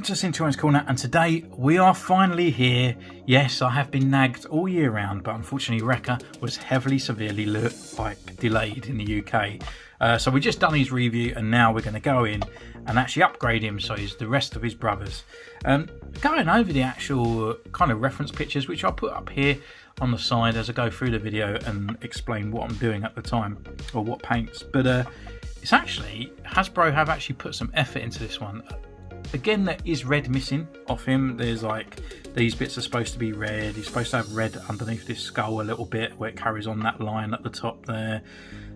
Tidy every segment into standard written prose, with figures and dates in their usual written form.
to Centurions Corner, and today we are finally here. Yes, I have been nagged all year round, but unfortunately Rekka was heavily, severely delayed in the UK. So we just done his review, and now we're going to go in and actually upgrade him so he's the rest of his brothers. Going over the actual kind of reference pictures, which I'll put up here on the side as I go through the video and explain what I'm doing at the time, or what paints. But it's actually, Hasbro have actually put some effort into this one. Again, there is red missing off him. There's like, these bits are supposed to be red. He's supposed to have red underneath this skull a little bit where it carries on that line at the top there.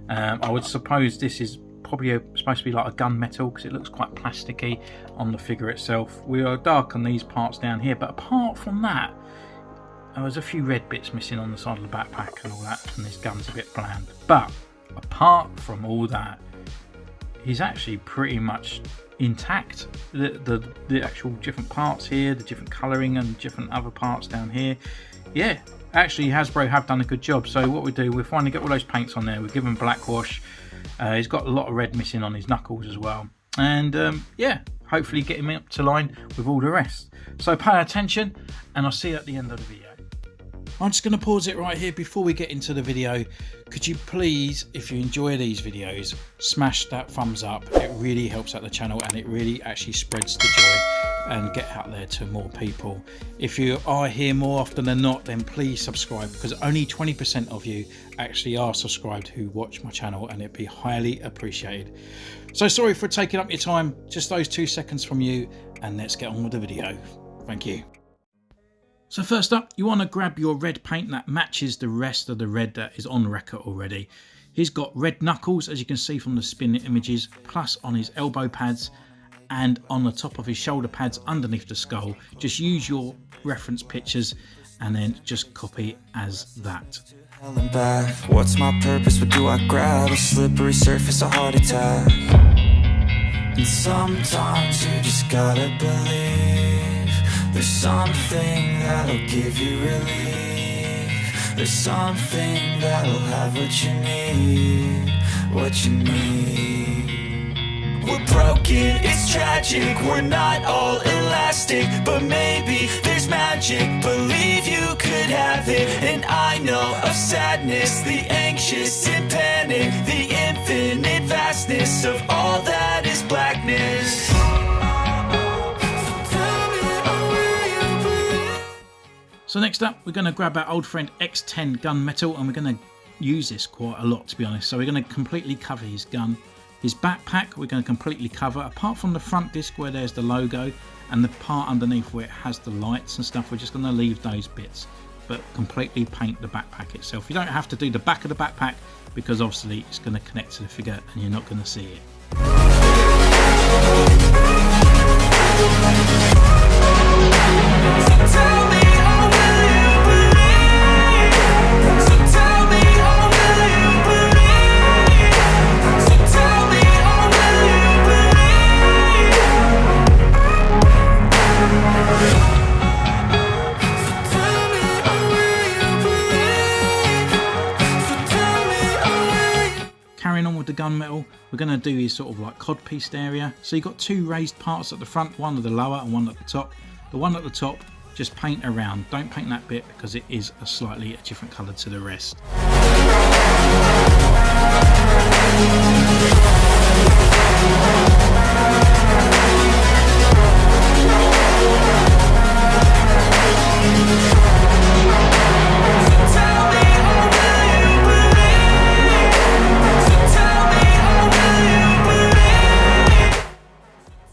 I would suppose this is probably supposed to be like a gunmetal because it looks quite plasticky on the figure itself. We are dark on these parts down here, but apart from that, there's a few red bits missing on the side of the backpack and all that, and this gun's a bit bland. But apart from all that, he's actually pretty much intact. The actual different parts here, the different colouring and different other parts down here, yeah, actually Hasbro have done a good job. So what we do, we finally get all those paints on there, we give him black wash. He's got a lot of red missing on his knuckles as well, and yeah, hopefully get him up to line with all the rest. So pay attention, and I'll see you at the end of the video. I'm just going to pause it right here before we get into the video. Could you please, if you enjoy these videos, smash that thumbs up. It really helps out the channel, and it really actually spreads the joy and get out there to more people. If you are here more often than not, then please subscribe, because only 20% of you actually are subscribed who watch my channel, and it'd be highly appreciated. So sorry for taking up your time, just those 2 seconds from you, and let's get on with the video. Thank you. So first up, you want to grab your red paint that matches the rest of the red that is on Rekka already. He's got red knuckles, as you can see from the spin images, plus on his elbow pads and on the top of his shoulder pads underneath the skull. Just use your reference pictures and then just copy as that. What's my purpose? What do I grab? A slippery surface, a heart attack. And sometimes you just gotta believe there's something that'll give you relief. There's something that'll have what you need, what you need. We're broken, it's tragic, we're not all elastic, but maybe there's magic. Believe you could have it, and I know of sadness, the anxious and panic, the infinite vastness of all that is blackness. So next up, we're going to grab our old friend X10 gunmetal, and we're going to use this quite a lot, to be honest. So we're going to completely cover his gun. His backpack we're going to completely cover, apart from the front disc where there's the logo and the part underneath where it has the lights and stuff. We're just going to leave those bits, but completely paint the backpack itself. You don't have to do the back of the backpack, because obviously it's going to connect to the figure and you're not going to see it. Carrying on with the gunmetal, we're going to do his sort of like codpiece area. So you've got two raised parts at the front, one at the lower and one at the top. The one at the top, just paint around. Don't paint that bit because it is a slightly different colour to the rest.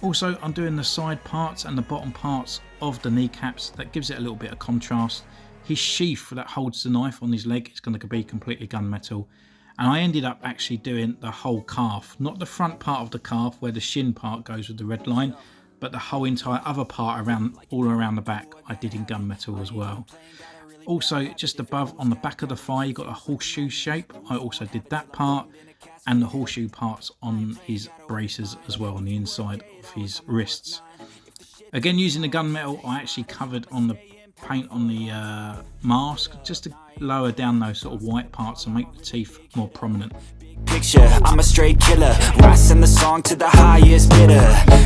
Also, I'm doing the side parts and the bottom parts of the kneecaps. That gives it a little bit of contrast. His sheath that holds the knife on his leg is going to be completely gunmetal. And I ended up actually doing the whole calf. Not the front part of the calf where the shin part goes with the red line, but the whole entire other part all around the back I did in gunmetal as well. Also, just above on the back of the thigh, you've got a horseshoe shape. I also did that part, and the horseshoe parts on his braces as well, on the inside of his wrists. Again, using the gunmetal, I actually covered on the paint on the mask just to lower down those sort of white parts and make the teeth more prominent. Picture, I'm a straight killer. I send the song to the highest bidder.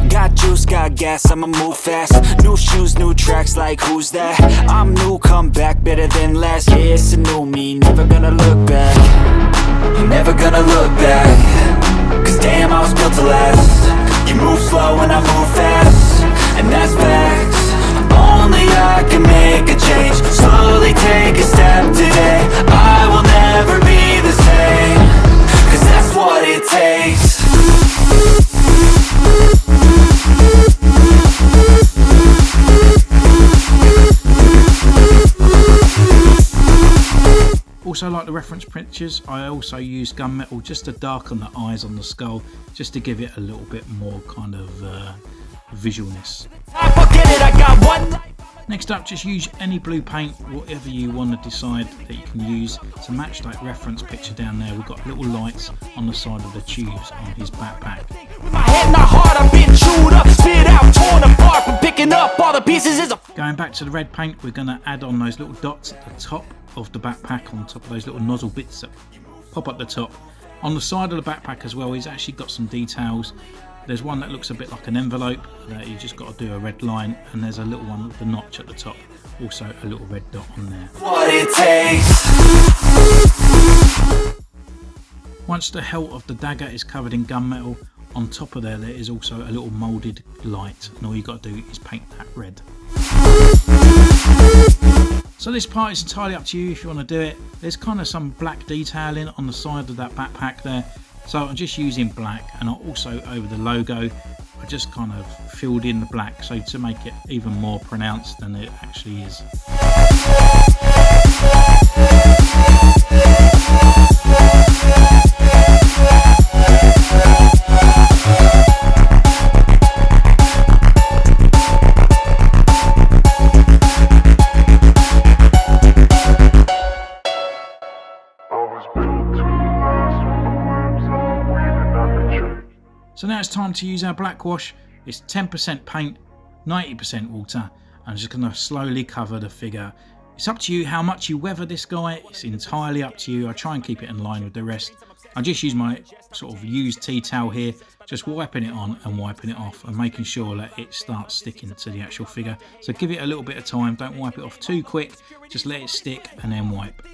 Got juice, got gas, I'ma move fast. New shoes, new tracks, like who's that? I'm new, come back, better than last. Yeah, it's a new me, never gonna look back. Never gonna look back. Cause damn, I was built to last. You move slow and I move fast, and that's facts. Only I can make a change. Slowly take a step today. I will never be the same. Cause that's what it takes. Also, like the reference pictures, I also use gunmetal just to darken the eyes on the skull, just to give it a little bit more kind of visualness. Next up, just use any blue paint, whatever you want to decide that you can use to match that reference picture down there. We've got little lights on the side of the tubes on his backpack. Going back to the red paint, we're going to add on those little dots at the top of the backpack, on top of those little nozzle bits that pop up the top. On the side of the backpack as well, he's actually got some details. There's one that looks a bit like an envelope that you just got to do a red line, and there's a little one with the notch at the top, also a little red dot on there. What it takes. Once the hilt of the dagger is covered in gunmetal, on top of there is also a little moulded light, and all you got to do is paint that red. So this part is entirely up to you if you want to do it. There's kind of some black detailing on the side of that backpack there. So I'm just using black, and also over the logo I just kind of filled in the black so to make it even more pronounced than it actually is. So now it's time to use our black wash. It's 10% paint, 90% water, and I'm just going to slowly cover the figure. It's up to you how much you weather this guy. It's entirely up to you. I try and keep it in line with the rest. I just use my sort of used tea towel here, just wiping it on and wiping it off and making sure that it starts sticking to the actual figure. So give it a little bit of time, don't wipe it off too quick, just let it stick and then wipe.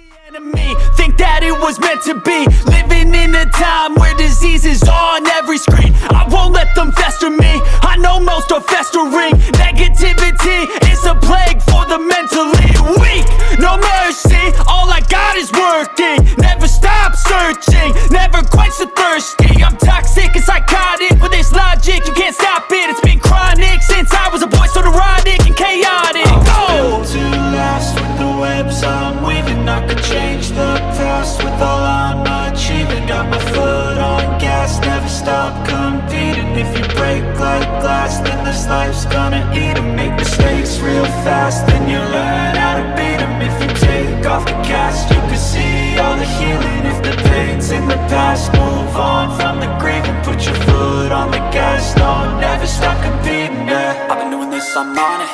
Think that it was meant to be, living in a time where disease is on every screen. I won't let them fester me, I know most are festering. Negativity is a plague for the mentally weak. No mercy, all I got is working. Never stop searching, never quite so thirsty. I'm toxic and psychotic with this logic, you can't stop it. It's been chronic since I was a boy, so neurotic and chaotic. Built to last with the webs I'm weaving. I could change the past with all I'm achieving. Got my foot on gas, never stop competing. If you break like glass, then this life's gonna eat 'em. Make mistakes real fast, then you learn how to beat 'em. If you take off the cast, you can see all the healing. If the pain's in the past, move on from the grave and put your foot on the gas. No, never stop competing, yeah. I've been doing this, I'm on it.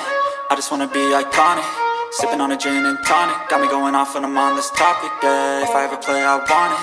I just wanna be iconic. Sipping on a gin and tonic, got me going off when I'm on this topic, yeah. If I ever play, I want it.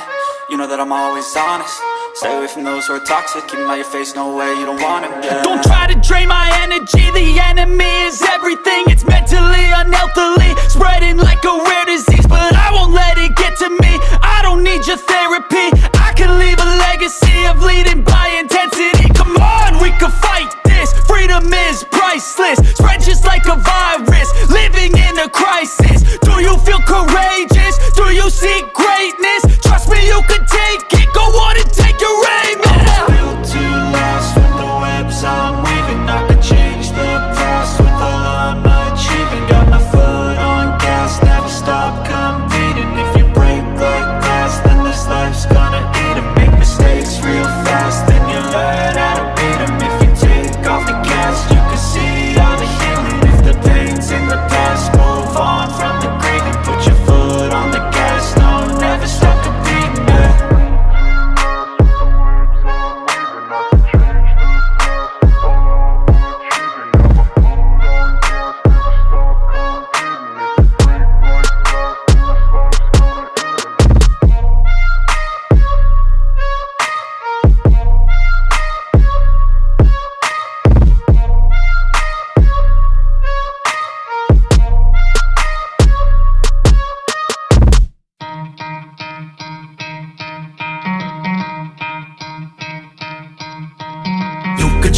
You know that I'm always honest. Stay away from those who are toxic. Keep them out your face, no way, you don't want them, yeah. Don't try to drain my energy. The enemy is everything. It's mentally, unhealthily, spreading like a rare disease. But I won't let it get to me. I don't need your therapy. I can leave a legacy of leading by intensity. Come on, we can fight this. Freedom is priceless. Spread just like a virus. Living in a crisis. Do you feel courageous? Do you seek greatness? Trust me, you can take it. Go on and take your aim. I was built to last with the webs I'm weaving. I could change the past with all I'm achieving. Got my foot on gas, never stop competing. If you break like glass, then this life's gonna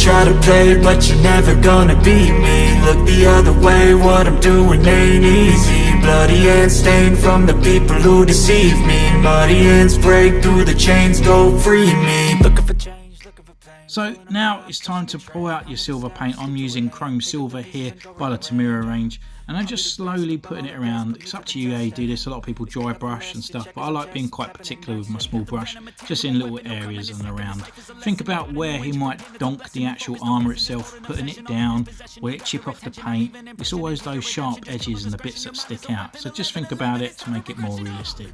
try to play, but you're never gonna beat me. Look the other way, what I'm doing ain't easy. Bloody hands stained from the people who deceive me. Muddy hands break through the chains, go free me. Looking for change, looking for pain. So now it's time to pull out your silver paint. I'm using chrome silver here by the Tamura range, and I'm just slowly putting it around. It's up to you how you do this. A lot of people dry brush and stuff, but I like being quite particular with my small brush, just in little areas and around. Think about where he might donk the actual armour itself, putting it down, where it chip off the paint. It's always those sharp edges and the bits that stick out. So just think about it to make it more realistic.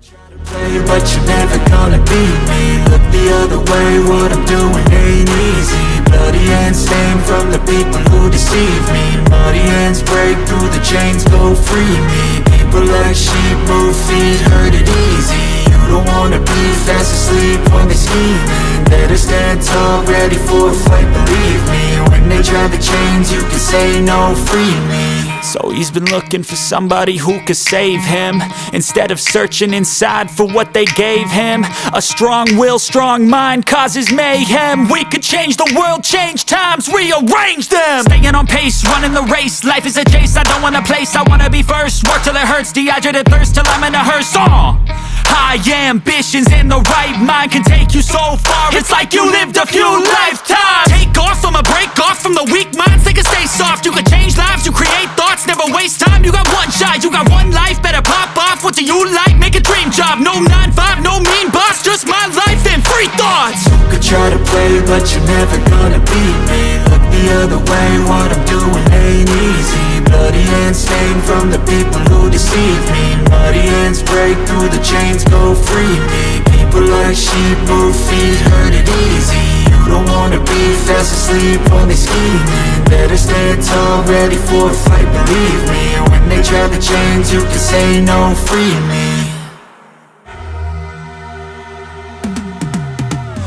But you're never gonna beat me. Look the other way, what I'm doing ain't easy. Bloody hands stained from the people who deceive me. Muddy hands break through the chains, go free me. People like sheep move feet, hurt it easy. You don't wanna be fast asleep when they're scheming. Better stand tall, ready for a fight, believe me. When they try the chains, you can say no, free me. So he's been looking for somebody who could save him, instead of searching inside for what they gave him. A strong will, strong mind causes mayhem. We could change the world, change times, rearrange them. Staying on pace, running the race. Life is a chase, I don't want a place. I wanna be first, work till it hurts. Dehydrated thirst till I'm in a hearse. High ambitions and the right mind can take you so far. It's like you lived a few lifetimes. Take off, I'ma break off from the weak minds. They can stay soft, you can change lives, you create thoughts. Never waste time, you got one shot, you got one life. Better pop off, what do you like? Make a dream job, no 9-5, no mean boss. Just my life and free thoughts. You could try to play, but you're never gonna beat me. Look the other way, what I'm doing ain't easy. Bloody hands stained from the people who deceive me. Muddy hands break through the chains, go free me. People like sheep move feet, hurt it easy. You don't wanna be fast asleep when they scheming. Better stand tall, ready for a fight, believe me. When they try the chains, you can say no, free me.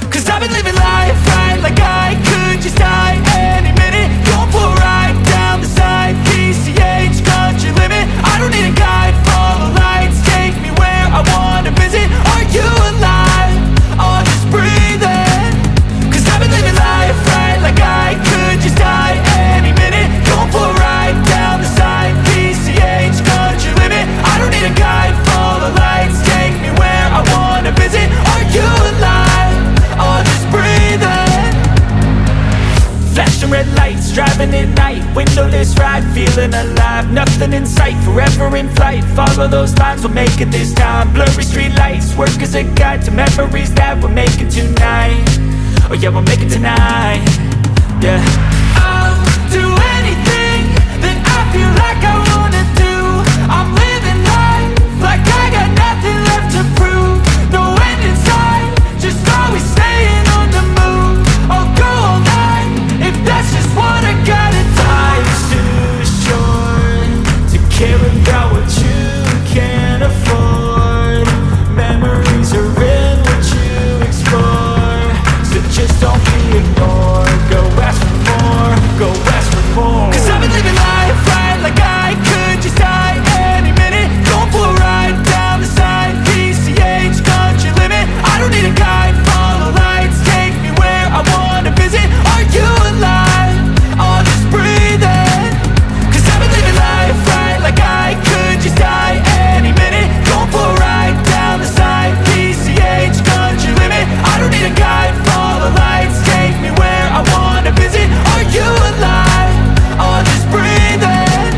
Cause I've been living life right like I could just die any minute. Going for a ride down the side, PCH, country limit. I don't need a guide, follow lights, take me where I wanna visit. Are you alive? Or just breathing? Cause I've been living life right like I could just die any minute. Going for a ride down the side, PCH, country limit. I don't need a guide, follow lights, take me where I wanna visit. Are you alive? Or just breathing? Flashing red lights, driving at night. Windowless ride, feeling alive. Nothing in sight, forever in flight. Follow those lines, we'll make it this time. Blurry street lights, work as a guide to memories that we're making tonight. Oh yeah, we'll make it tonight. Yeah. I'll do anything that I feel like I wanna do. I'm living life like I got nothing left to prove. No end in sight, just always staying on the move. I'll go all night if that's just what I gotta do. Life's too short to care about what you can't afford. Memories are in what you explore, so just don't be ignored. Go ask for more, go ask for more. Cause I've been living life right like I could just die any minute. Going for a ride down the side, PCH, country limit. I don't need a guide, follow lights, take me where I wanna visit. Are you alive? Or just breathing? Cause I've been living life right like I could just die any minute. Going for a ride down the side, PCH, country limit. I don't need a guide, follow lights, take me where I wanna visit. Are you alive? Or just breathing?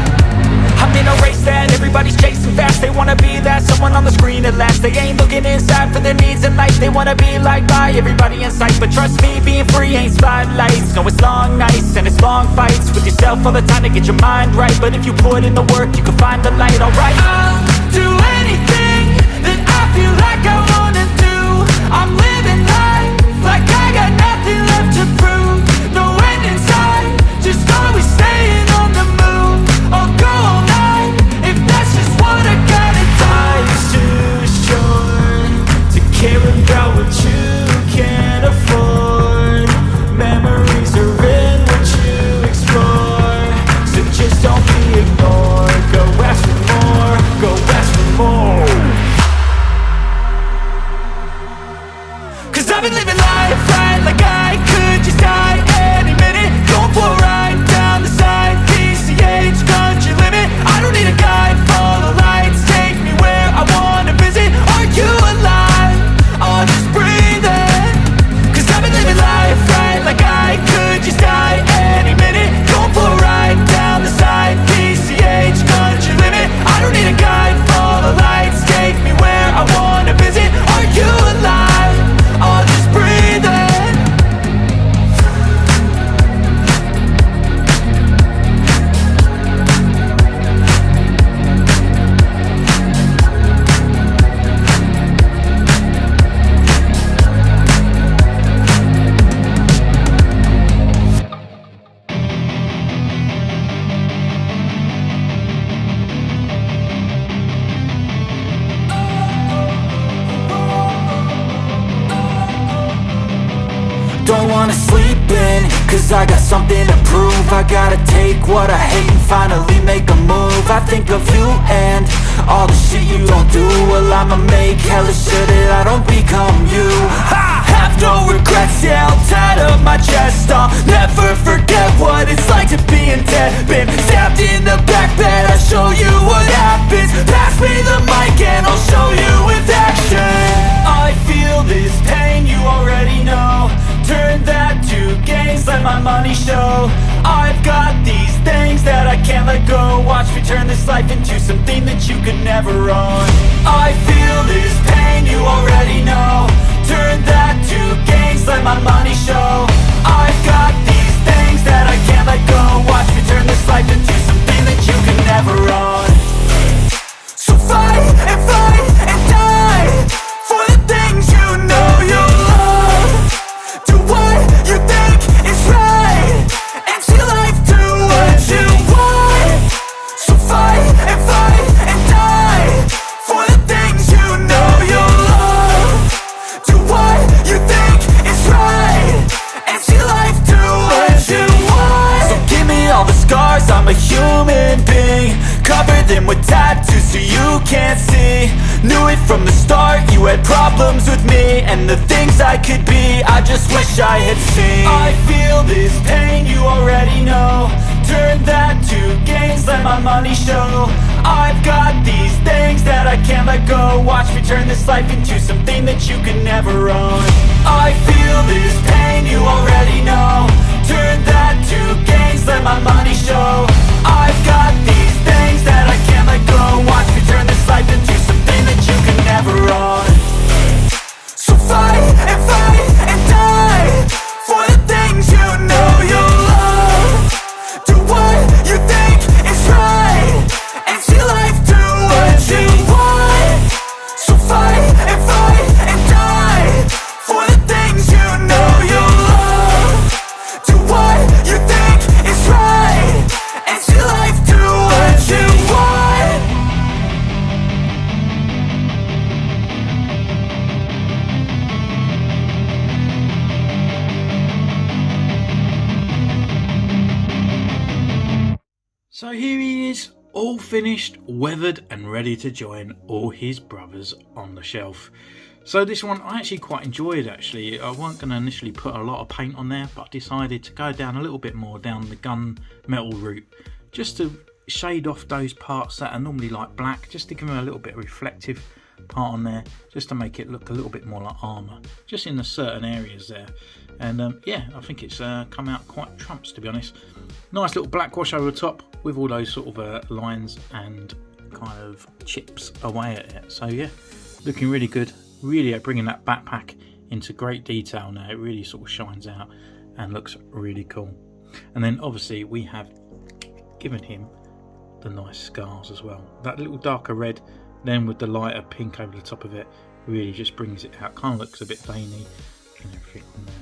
I'm in a race that everybody's chasing fast. They wanna be that someone on the screen at last. They ain't looking inside for their needs in life. They wanna be liked by everybody in sight. But trust me, being free ain't spotlights. No, it's long nights and it's long fights with yourself all the time to get your mind right. But if you put in the work, you can find the light, alright. I'll do anything that I feel like I wanna do. I'm living life like I got nothing left to prove. No end in sight, just always staying on the move. I'll go all night if that's just what I gotta do. Life's too short to care about what you can't afford. Memories are in what you explore, so just don't be ignored. Go ask for more, go ask for more. Cause I've been living life right like I could just die any minute. wanna sleep in, cause I got something to prove. I gotta take what I hate and finally make a move. I think of you and all the shit you don't do. Well, I'ma make hella sure that I don't become you. I have no regrets, yeah, I'll tattoo my chest. I'll never forget what it's like to be in debt. Been stabbed in the back bed, I'll show you what happens. Pass me the mic and I'll show you with action. I feel this pain, you already know. Turn that to gains, let my money show. I've got these things that I can't let go. Watch me turn this life into something that you could never own. I feel this pain, you already know. Turn that to gains, let my money show. I've got these things that I can't let go. Watch me turn this life into something that you could never own. So fight and die for the things you know you love. Do what you think is right and see life do what you want. So fight and die for the things you know you love. Do what you think is right and see life do what you want. So give me all the scars, I'm a human being. Cover them with tattoos so you can't see. Knew it from the start, you had problems with me and the things I could be, I just wish I had seen. I feel this pain, you already know. Turn that to gains, let my money show. I've got these things that I can't let go. Watch me turn this life into something that you could never own. I feel this pain, you already know. Turn that to gains, let my money show. I've got these things that I can't let go. Watch me turn this life into something that you can never own. So fight and die for the things you know you love. Do what you think is right and see life do what you want. So fight and die for the things you know you love. Do what you think is right and see life do what you want. So here he is, all finished, weathered and ready to join all his brothers on the shelf. So this one I actually quite enjoyed actually. I wasn't going to initially put a lot of paint on there, but I decided to go down a little bit more down the gunmetal route, just to shade off those parts that are normally like black, just to give them a little bit of reflective part on there, just to make it look a little bit more like armour, just in the certain areas there. And yeah, I think it's come out quite trumps, to be honest. Nice little black wash over the top with all those sort of lines and kind of chips away at it. So yeah, looking really good, really bringing that backpack into great detail now. It really sort of shines out and looks really cool. And then obviously we have given him the nice scars as well. That little darker red, then with the lighter pink over the top of it, really just brings it out. Kind of looks a bit veiny and everything on there.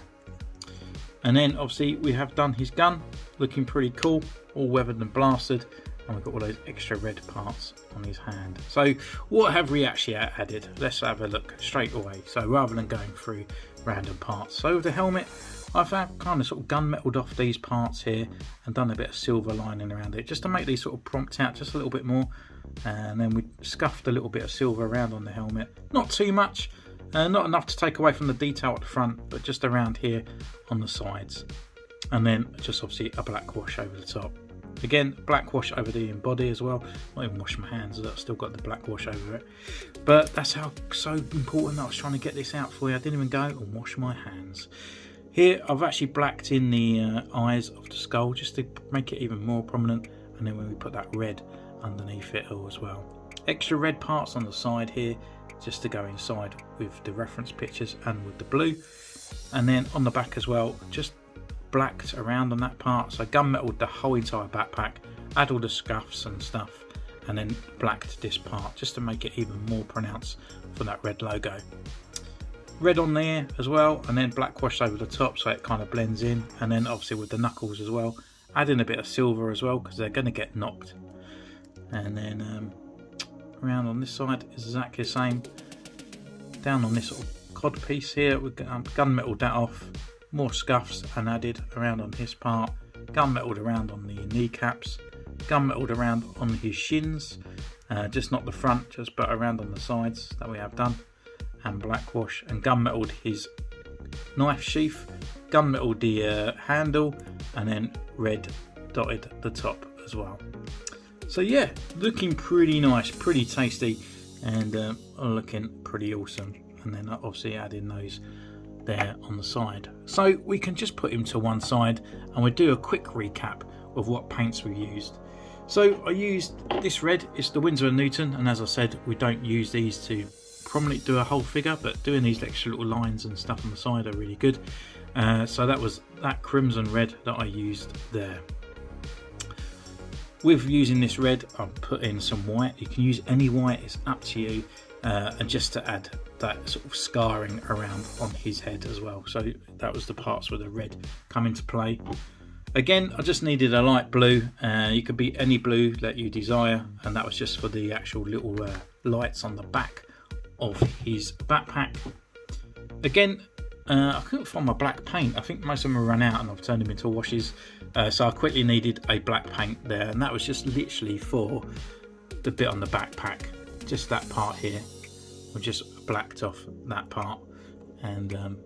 And then obviously we have done his gun, looking pretty cool, all weathered and blasted, and we've got all those extra red parts on his hand. So what have we actually added? Let's have a look straight away. So rather than going through random parts, so with the helmet, I've kind of sort of gunmetaled off these parts here and done a bit of silver lining around it, just to make these sort of prompt out just a little bit more. And then we scuffed a little bit of silver around on the helmet, not too much. Not enough to take away from the detail at the front, but just around here on the sides. And then just obviously a black wash over the top. Again, black wash over the body as well. Not even wash my hands, I've still got the black wash over it. But that's how so important that I was trying to get this out for you. I didn't even go and wash my hands. Here I've actually blacked in the eyes of the skull just to make it even more prominent. And then when we put that red underneath it all as well. Extra red parts on the side here, just to go inside with the reference pictures and with the blue. And then on the back as well, just blacked around on that part. So gunmetaled the whole entire backpack, add all the scuffs and stuff, and then blacked this part just to make it even more pronounced for that red logo. Red on there as well, and then black washed over the top so it kind of blends in. And then obviously with the knuckles as well, add in a bit of silver as well because they're going to get knocked. And then around on this side is exactly the same. Down on this sort of cod piece here, we've gunmetaled that off more scuffs and added around on his part, gunmetaled around on the kneecaps, gunmetaled around on his shins, just not the front, just but around on the sides that we have done, and black wash, and gunmetaled his knife sheath, gunmetaled the handle, and then red dotted the top as well. So yeah, looking pretty nice, pretty tasty, and looking pretty awesome. And then obviously adding those there on the side. So we can just put him to one side and we'll do a quick recap of what paints we used. So I used this red, it's the Winsor & Newton, and as I said, we don't use these to prominently do a whole figure, but doing these extra little lines and stuff on the side are really good. So that was that crimson red that I used there. With using this red, I'll put in some white. You can use any white, it's up to you, and just to add that sort of scarring around on his head as well. So that was the parts where the red come into play. Again, I just needed a light blue. You could be any blue that you desire, and that was just for the actual little lights on the back of his backpack. Again, I couldn't find my black paint. I think most of them have run out and I've turned them into washes. So I quickly needed a black paint there, and that was just literally for the bit on the backpack. Just that part here. I just blacked off that part, and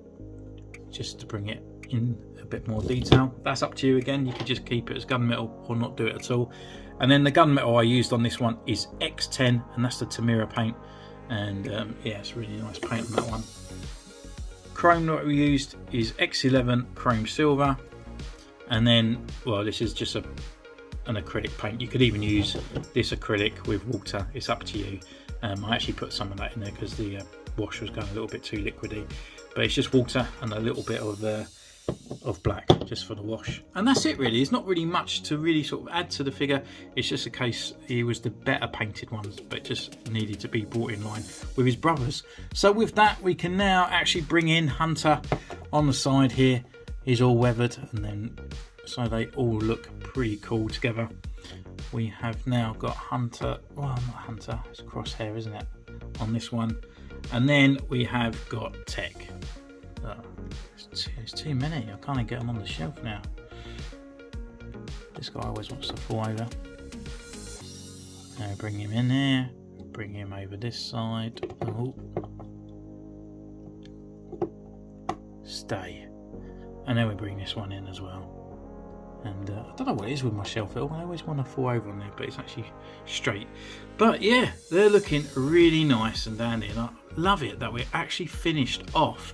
just to bring it in a bit more detail. That's up to you again. You could just keep it as gunmetal or not do it at all. And then the gunmetal I used on this one is X10, and that's the Tamira paint. And yeah, it's a really nice paint on that one. Chrome that we used is X11 Chrome Silver, and then, well, this is just an acrylic paint. You could even use this acrylic with water, it's up to you. I actually put some of that in there because the wash was going a little bit too liquidy, but it's just water and a little bit of black just for the wash, and that's it really. It's not really much to really sort of add to the figure. It's just a case he was the better painted ones, but just needed to be brought in line with his brothers. So with that, we can now actually bring in Hunter on the side here. He's all weathered, and then so they all look pretty cool together. We have now got Hunter, well, not Hunter, it's Crosshair, isn't it, on this one. And then we have got Tech. It's too many, I can't even get them on the shelf now. This guy always wants to fall over. Now bring him in here, bring him over this side. Oh. Stay. And then we bring this one in as well. And I don't know what it is with my shelf. I always want to fall over on there, but it's actually straight. But yeah, they're looking really nice and dandy, and I love it that we actually finished off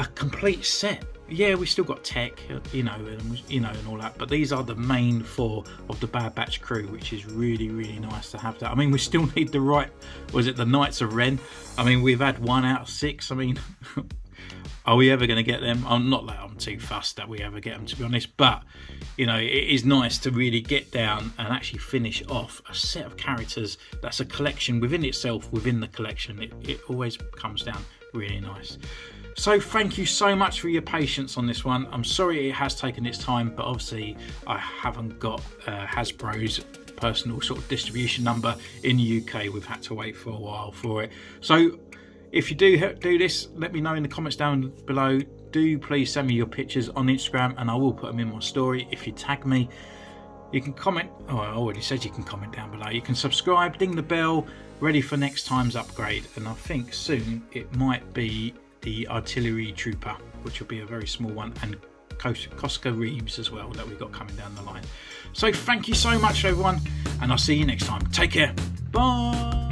a complete set. Yeah, we still got Tech, and all that, but these are the main four of the Bad Batch crew, which is really, really nice to have that. I mean, we still need the Knights of Ren. I mean, we've had 1 out of 6. I mean, are we ever going to get them? I'm not that I'm too fussed that we ever get them, to be honest, but it is nice to really get down and actually finish off a set of characters that's a collection within itself, within the collection. It always comes down really nice. So thank you so much for your patience on this one. I'm sorry it has taken its time, but obviously I haven't got Hasbro's personal sort of distribution number in the UK. We've had to wait for a while for it. So if you do this, let me know in the comments down below. Do please send me your pictures on Instagram, and I will put them in my story. If you tag me, you can comment. Oh, I already said you can comment down below. You can subscribe, ding the bell, ready for next time's upgrade. And I think soon it might be the Artillery Trooper, which will be a very small one, and Cosca Reeves as well that we've got coming down the line. So thank you so much, everyone, and I'll see you next time. Take care. Bye.